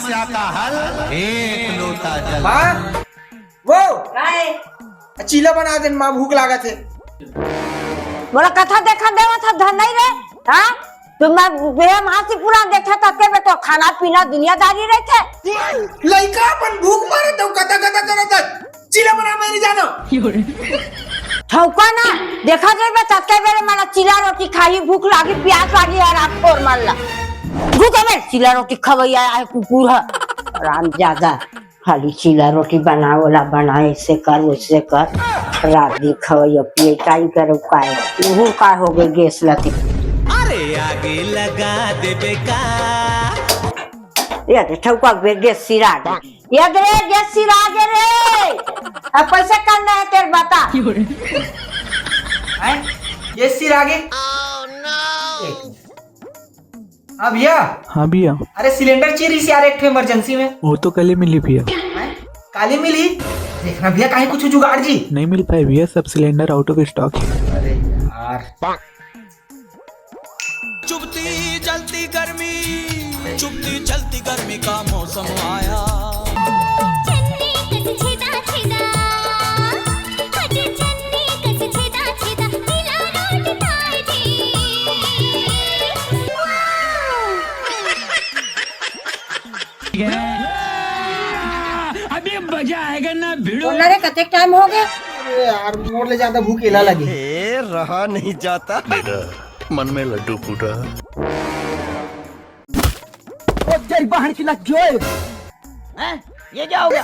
समस्या का हल एक लोटा जल। माँ वो चीला बना दे, माँ भूख लागत है। बोला कथा देखा देवा था धन नहीं रे। हाँ तो मैं बेहम हाथी पूरा देखा था के बेटो खाना पीना दुनियादारी रहते। लड़का अपन भूख मारे तो कथा कथा करत है। चीला बना मेरी जानो। ठौका ना देखा जाए बता के बेरे माला चिला रोटी खाई भूख लागी प्यास लागी और आप और मारला रुको मैं चिला रोटी खवैया आए कुकुर है राम ज्यादा खाली चिला रोटी बनावला बनाए से कर उससे कर रात दी खवैया पिए काई करो काय वो का हो गई गैस लती। अरे आगे लगा दे बेका ये तो ठौका बे गैस सिरा ये रे गैस सिरा रे अब पैसा करना है तेरे बता हैं ये सिर आगे। हाँ भैया। हाँ भैया। अरे सिलेंडर चाहिए यार एक इमरजेंसी में। वो तो कल ही मिली भैया। काली मिली देखना भैया कहीं कुछ जुगाड़ जी नहीं मिल पाए भैया, सब सिलेंडर आउट ऑफ स्टॉक है। अरे यार चुभती जलती गर्मी, चुभती जलती गर्मी का मौसम आया। अभी मजा आएगा ना भिड़ो। बोला रे कते टाइम हो गया। अरे यार मोर ले ज्यादा भूख एला लगी। रहा नहीं जाता बेटा, मन में लड्डू फूटा। ओ तेरी बहन की लग जोए हैं ये क्या हो गया।